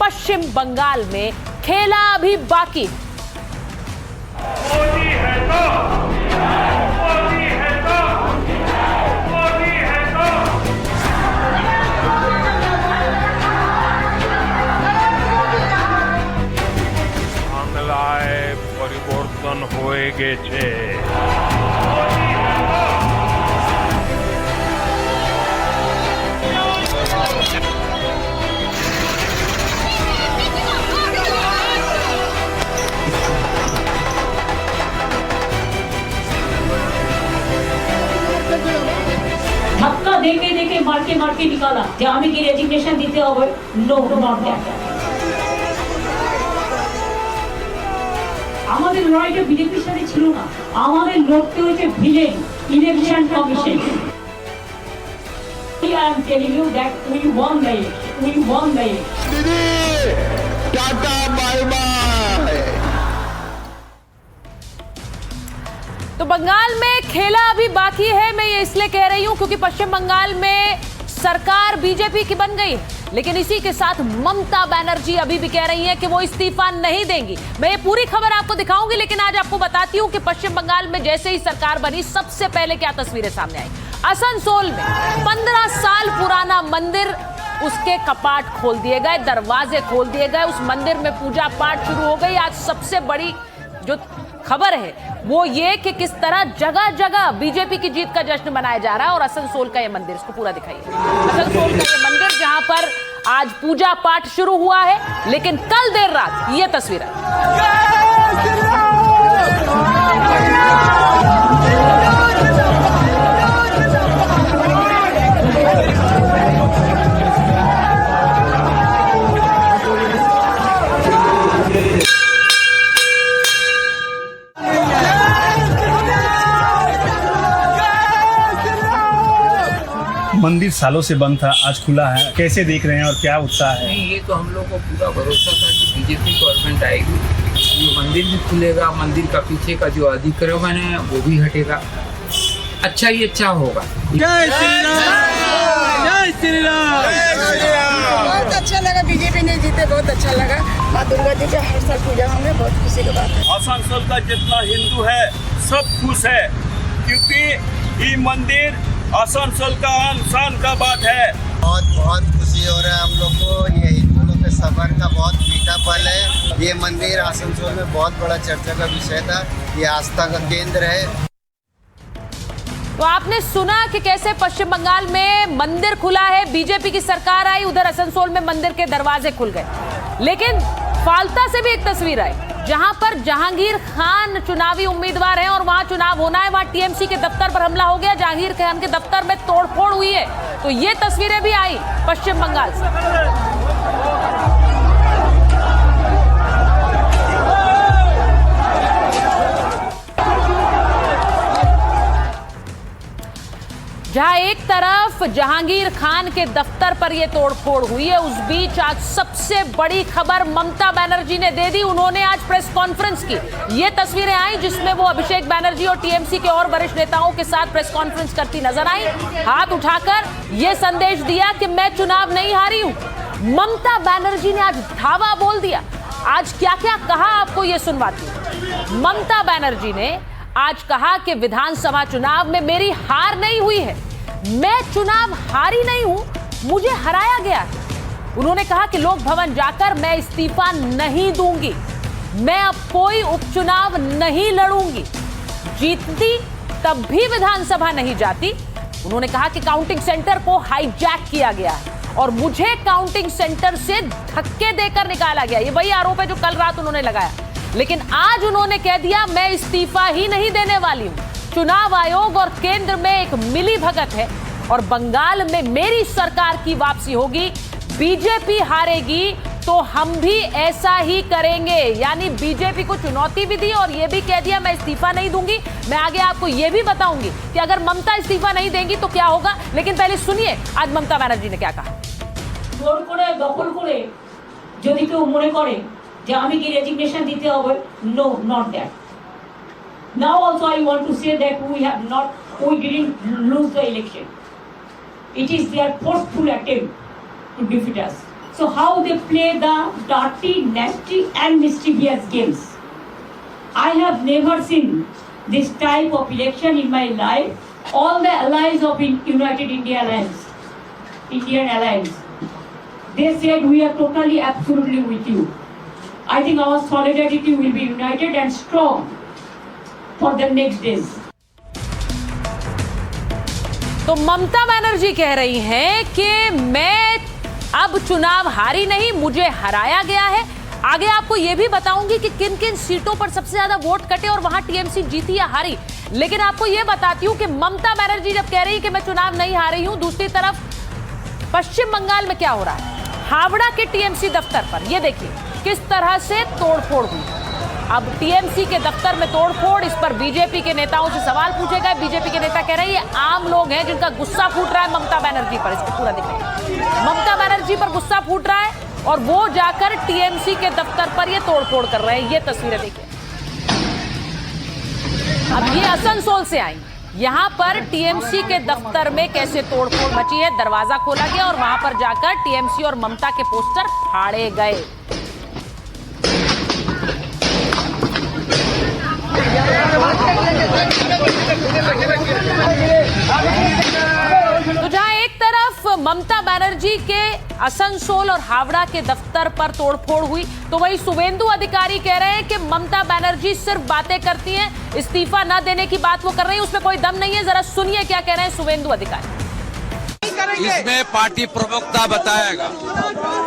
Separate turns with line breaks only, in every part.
पश्चिम बंगाल में खेला अभी बाकी।
বাংলায় পরিবর্তন হয়ে গেছে।
धक्का देके देके मार के निकाला যে আমি কি রেজিগনেশন দিতে হবে, নো নট দ্যাট। আমাদের লড়াইটা বিজেপির সাথে ছিল না, আমাদের লড়তে হয়েছে villain election commission. I am telling you that we won the election. We won the election.
दीदी टाटा बाय बाय।
तो बंगाल में खेला अभी बाकी है। मैं ये इसलिए कह रही हूं क्योंकि पश्चिम बंगाल में सरकार बीजेपी की बन गई, लेकिन इसी के साथ ममता बनर्जी अभी भी कह रही हैं कि वो इस्तीफा नहीं देंगी। मैं ये पूरी खबर आपको दिखाऊंगी, लेकिन आज आपको बताती हूं कि पश्चिम बंगाल में जैसे ही सरकार बनी सबसे पहले क्या तस्वीरें सामने आई। आसनसोल में 15 साल पुराना मंदिर, उसके कपाट खोल दिए गए, दरवाजे खोल दिए गए, उस मंदिर में पूजा पाठ शुरू हो गई। आज सबसे बड़ी जो खबर है वो ये कि किस तरह जगह जगह बीजेपी की जीत का जश्न मनाया जा रहा है। और आसनसोल का ये मंदिर, इसको पूरा दिखाइए। आसनसोल का ये मंदिर जहां पर आज पूजा पाठ शुरू हुआ है, लेकिन कल देर रात ये तस्वीर है।
मंदिर सालों से बंद था, आज खुला है। कैसे देख रहे हैं और क्या उत्साह है?
नहीं, ये तो हम लोग को पूरा भरोसा था कि बीजेपी गवर्नमेंट आएगी, ये मंदिर भी खुलेगा, मंदिर का पीछे का जो अतिक्रमण है वो भी हटेगा, अच्छा ही अच्छा होगा।
जय श्री राम, जय श्री राम।
बहुत अच्छा लगा, बीजेपी ने जीते, बहुत अच्छा लगा। माँ दुर्गा जी का हर साल पूजा होंगे, बहुत खुशी की बात है।
आसनसोल का जितना हिंदू है सब खुश है, क्योंकि ये मंदिर आसनसोल का शान का बात है।
बहुत बहुत खुशी हो रहा है हम लोग को, ये हिंदू लोग के सबर का बहुत मीठा पल है। ये मंदिर आसनसोल में बहुत बड़ा चर्चा का विषय था, ये आस्था का केंद्र है।
तो आपने सुना कि कैसे पश्चिम बंगाल में मंदिर खुला है, बीजेपी की सरकार आई, उधर आसनसोल में मंदिर के दरवाजे खुल गए। लेकिन फाल्ता से भी एक तस्वीर आई जहां पर जहांगीर खान चुनावी उम्मीदवार हैं और वहां चुनाव होना है, वहां टीएमसी के दफ्तर पर हमला हो गया, जहांगीर खान के दफ्तर में तोड़फोड़ हुई है। तो ये तस्वीरें भी आई पश्चिम बंगाल से। जहां एक तरफ जहांगीर खान के दफ्तर पर यह तोड़फोड़ हुई है, उस बीच आज सबसे बड़ी खबर ममता बनर्जी ने दे दी। उन्होंने आज प्रेस कॉन्फ्रेंस की। ये तस्वीरें आई जिसमें वो अभिषेक बनर्जी और टीएमसी के और वरिष्ठ नेताओं के साथ प्रेस कॉन्फ्रेंस करती नजर आई, हाथ उठाकर यह संदेश दिया कि मैं चुनाव नहीं हारी हूं। ममता बनर्जी ने आज धावा बोल दिया। आज क्या क्या कहा आपको ये सुनवाती हूं। ममता बनर्जी ने आज कहा कि विधानसभा चुनाव में मेरी हार नहीं हुई है, मैं चुनाव हारी नहीं हूं, मुझे हराया गया है। उन्होंने कहा कि लोक भवन जाकर मैं इस्तीफा नहीं दूंगी, मैं अब कोई उपचुनाव नहीं लड़ूंगी, जीतती तब भी विधानसभा नहीं जाती। उन्होंने कहा कि काउंटिंग सेंटर को हाईजैक किया गया है और मुझे काउंटिंग सेंटर से धक्के देकर निकाला गया। ये वही आरोप है जो कल रात उन्होंने लगाया। लेकिन आज उन्होंने कह दिया मैं इस्तीफा ही नहीं देने वाली हूं। चुनाव आयोग और केंद्र में एक मिली भगत है और बंगाल में मेरी सरकार की वापसी होगी, बीजेपी हारेगी तो हम भी ऐसा ही करेंगे। यानी बीजेपी को चुनौती भी दी और यह भी कह दिया मैं इस्तीफा नहीं दूंगी। मैं आगे आपको यह भी बताऊंगी कि अगर ममता इस्तीफा नहीं देंगी तो क्या होगा, लेकिन पहले सुनिए आज ममता बनर्जी ने क्या कहा।
জোর করে দখল করে যদি কেউ মনে করে যে আমি কি রেজিগনেশন দিতে হবে, no not that. Now also I want to say that we didn't lose the election. It is their forceful attempt to defeat us. So how they play the dirty, nasty and mischievous games. I have never seen this type of election in my life. All the allies of United India Alliance, Indian Alliance, they said we are totally, absolutely with you. I think our solidarity will be united and strong for the next days.
तो ममता बनर्जी कह रही हैं कि मैं अब चुनाव हारी नहीं, मुझे हराया गया है। आगे आपको यह भी बताऊंगी कि किन किन सीटों पर सबसे ज्यादा वोट कटे और वहां टीएमसी जीती या हारी। लेकिन आपको यह बताती हूं कि ममता बनर्जी जब कह रही है कि मैं चुनाव नहीं हारी हूं, दूसरी तरफ पश्चिम बंगाल में क्या हो रहा है। हावड़ा के टीएमसी दफ्तर पर यह देखिए किस तरह से तोड़फोड़ हुई। अब टीएमसी के दफ्तर में तोड़फोड़, इस पर बीजेपी के नेताओं से सवाल पूछे गए। बीजेपी के नेता कह रहे हैं ये आम लोग हैं जिनका गुस्सा फूट रहा है ममता बनर्जी पर। इसको पूरा दिखाइए, ममता बनर्जी पर गुस्सा फूट रहा है और वो जाकर टीएमसी के दफ्तर पर ये तोड़फोड़ कर रहे हैं। ये तस्वीरें देखिए। अब ये आसनसोल से आई, यहां पर टीएमसी के दफ्तर में कैसे तोड़फोड़ मची है। दरवाजा खोला गया और वहां पर जाकर टीएमसी और ममता के पोस्टर फाड़े गए। तो जहां एक तरफ ममता बनर्जी के आसनसोल और हावड़ा के दफ्तर पर तोड़फोड़ हुई, तो वहीं शुभेंदु अधिकारी कह रहे हैं कि ममता बनर्जी सिर्फ बातें करती हैं, इस्तीफा न देने की बात वो कर रही है, उसमें कोई दम नहीं है। जरा सुनिए क्या कह रहे हैं शुभेंदु अधिकारी।
इसमें पार्टी प्रवक्ता बताएगा,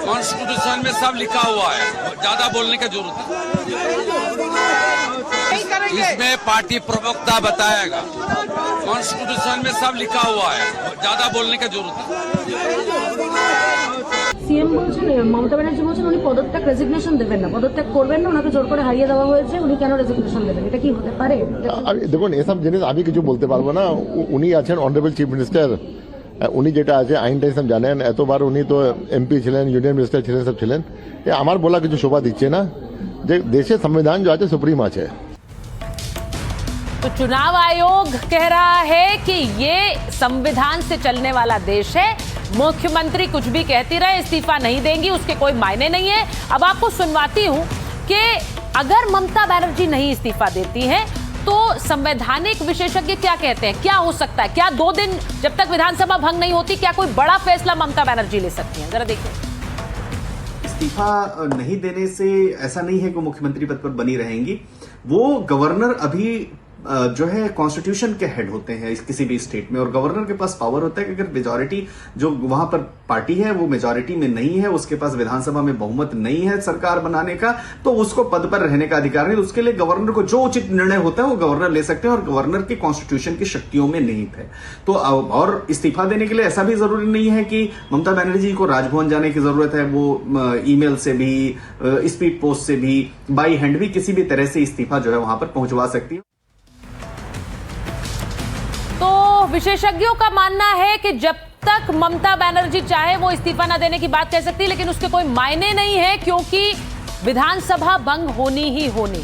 कॉन्स्टिट्यूशन में सब लिखा हुआ है, ज्यादा बोलने की जरूरत है। इसमें पार्टी प्रवक्ता बताएगा, कॉन्स्टिट्यूशन में सब लिखा हुआ है, ज्यादा बोलने की जरूरत है।
সিএম বলছেন, মমতা ব্যানার্জি বলছেন উনি পদত্যাগ রেজিগনেশন দেবেন না, পদত্যাগ করবেন না, ওনাকে জোর করে হারিয়ে দেওয়া হয়েছে, উনি কেন রেজিগনেশন দেবেন, এটা কি হতে পারে?
দেখুন এসব জিনিস আমি কিছু বলতে পারবো না। উনি আছেন অনারেবল চিফ মিনিস্টার, উনি যেটা আছে আইনটাই সব জানেন। এতবার উনি তো এমপি ছিলেন, ইউনিয়ন মিনিস্টার ছিলেন, সব ছিলেন। আমার বলা কিছু শোভা দিচ্ছে না যে দেশের সংবিধান जो আছে সুপ্রিম আছে।
तो चुनाव आयोग कह रहा है कि ये संविधान से चलने वाला देश है, मुख्यमंत्री कुछ भी कहती रहे, इस्तीफा नहीं देंगी, उसके कोई मायने नहीं है। अब आपको सुनवाती हूं कि अगर ममता बनर्जी नहीं इस्तीफा देती हैं तो संवैधानिक विशेषज्ञ क्या कहते हैं, क्या हो सकता है? क्या 2 दिन जब तक विधानसभा भंग नहीं होती, क्या कोई बड़ा फैसला ममता बनर्जी ले सकती हैं? जरा देखिए।
इस्तीफा नहीं देने से ऐसा नहीं है कि मुख्यमंत्री पद पर बनी रहेंगी। वो गवर्नर अभी जो है कॉन्स्टिट्यूशन के हेड होते हैं किसी भी स्टेट में, और गवर्नर के पास पावर होता है कि अगर मेजॉरिटी जो वहां पर पार्टी है वो मेजॉरिटी में नहीं है, उसके पास विधानसभा में बहुमत नहीं है सरकार बनाने का, तो उसको पद पर रहने का अधिकार नहीं। उसके लिए गवर्नर को जो उचित निर्णय होता है वो गवर्नर ले सकते हैं, और गवर्नर की कॉन्स्टिट्यूशन की शक्तियों में निहित है। तो और इस्तीफा देने के लिए ऐसा भी जरूरी नहीं है कि ममता बनर्जी को राजभवन जाने की जरूरत है। वो ईमेल से भी, स्पीड पोस्ट से भी, बाई हैंड भी किसी भी तरह से इस्तीफा जो है वहां पर पहुंचवा सकती है।
तो विशेषज्ञों का मानना है कि जब तक ममता बनर्जी चाहे वो इस्तीफा न देने की बात कह सकती है, लेकिन उसके कोई मायने नहीं है क्योंकि विधानसभा भंग होनी ही होनी।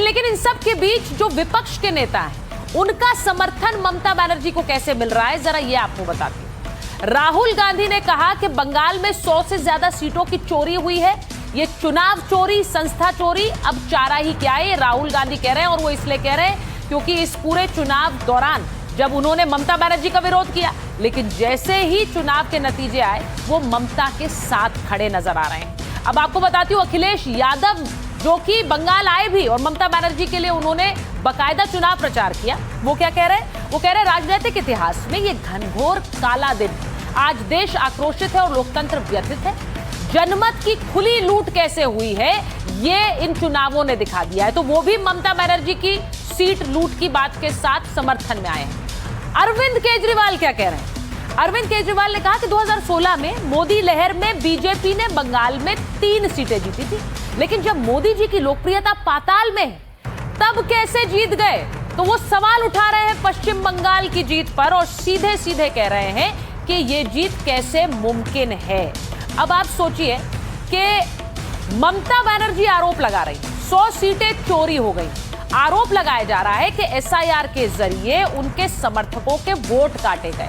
लेकिन इन सब के बीच जो विपक्ष के नेता हैं उनका समर्थन ममता बनर्जी को कैसे मिल रहा है, जरा ये आपको बताती हूं। राहुल गांधी ने कहा कि बंगाल में 100 से ज्यादा सीटों की चोरी हुई है, ये चुनाव चोरी, संस्था चोरी, अब चारा ही क्या है, राहुल गांधी कह रहे हैं। और वो इसलिए कह रहे हैं क्योंकि इस पूरे चुनाव दौरान जब उन्होंने ममता बनर्जी का विरोध किया, लेकिन जैसे ही चुनाव के नतीजे आए वो ममता के साथ खड़े नजर आ रहे हैं। अब आपको बताती हूँ, अखिलेश यादव जो कि बंगाल आए भी और ममता बनर्जी के लिए उन्होंने बाकायदा चुनाव प्रचार किया, वो क्या कह रहे हैं? वो कह रहे हैं राजनीतिक इतिहास में ये घनघोर काला दिन, आज देश आक्रोशित है और लोकतंत्र व्यथित है। जनमत की खुली लूट कैसे हुई है ये इन चुनावों ने दिखा दिया है। तो वो भी ममता बनर्जी की सीट लूट की बात के साथ समर्थन में आए हैं। अरविंद केजरीवाल क्या कह रहे हैं? अरविंद केजरीवाल ने कहा कि 2016 में मोदी लहर में बीजेपी ने बंगाल में 3 सीटें जीती थी, लेकिन जब मोदी जी की लोकप्रियता पाताल में है तब कैसे जीत गए? तो वो सवाल उठा रहे हैं पश्चिम बंगाल की जीत पर और सीधे सीधे कह रहे हैं कि ये जीत कैसे मुमकिन है। अब आप सोचिए कि ममता बनर्जी आरोप लगा रही, 100 सीटें चोरी हो गई, आरोप लगाया जा रहा है कि एसआईआर के जरिए उनके समर्थकों के वोट काटे गए।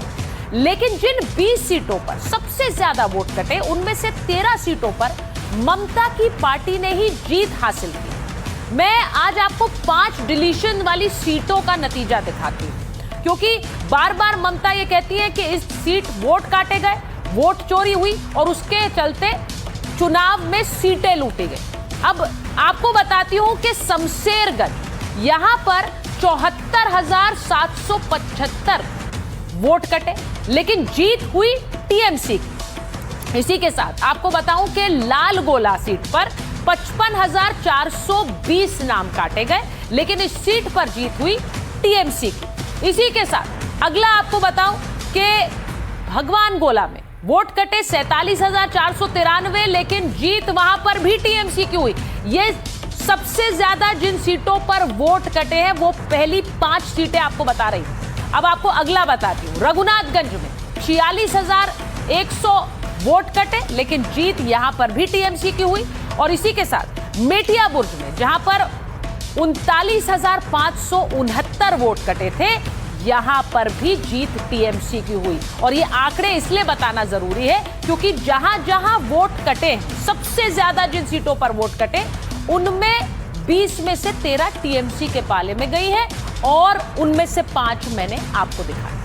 लेकिन जिन 20 सीटों पर सबसे ज्यादा वोट कटे उनमें से 13 सीटों पर ममता की पार्टी ने ही जीत हासिल की। मैं आज आपको 5 डिलीशन वाली सीटों का नतीजा दिखाती हूं, क्योंकि बार बार ममता ये कहती है कि इस सीट वोट काटे गए, वोट चोरी हुई और उसके चलते चुनाव में सीटें लूटी गई। अब आपको बताती हूं कि शमशेरगंज यहां पर 74,775 वोट कटे, लेकिन जीत हुई टीएमसी की। इसी के साथ आपको बताऊं कि लाल गोला सीट पर 55,420 नाम काटे गए, लेकिन इस सीट पर जीत हुई टीएमसी की। इसी के साथ अगला आपको बताऊं कि भगवान गोला में वोट कटे 47,493, लेकिन जीत वहां पर भी टीएमसी की हुई। ये सबसे ज्यादा जिन सीटों पर वोट कटे हैं वो पहली 5 सीटें आपको बता रही हूं। अब आपको अगला बताती हूं। रघुनाथगंज में 46,100 वोट कटे, लेकिन जीत यहां पर भी टीएमसी की हुई। और इसी के साथ मेटिया बुर्ज में जहां पर 39,569 वोट कटे थे, यहां पर भी जीत टीएमसी की हुई। और ये आंकड़े इसलिए बताना जरूरी है क्योंकि जहां जहां वोट कटे, सबसे ज्यादा जिन सीटों पर वोट कटे उनमें 20 में से 13 टीएमसी के पाले में गई है और उनमें से 5 मैंने आपको दिखाया।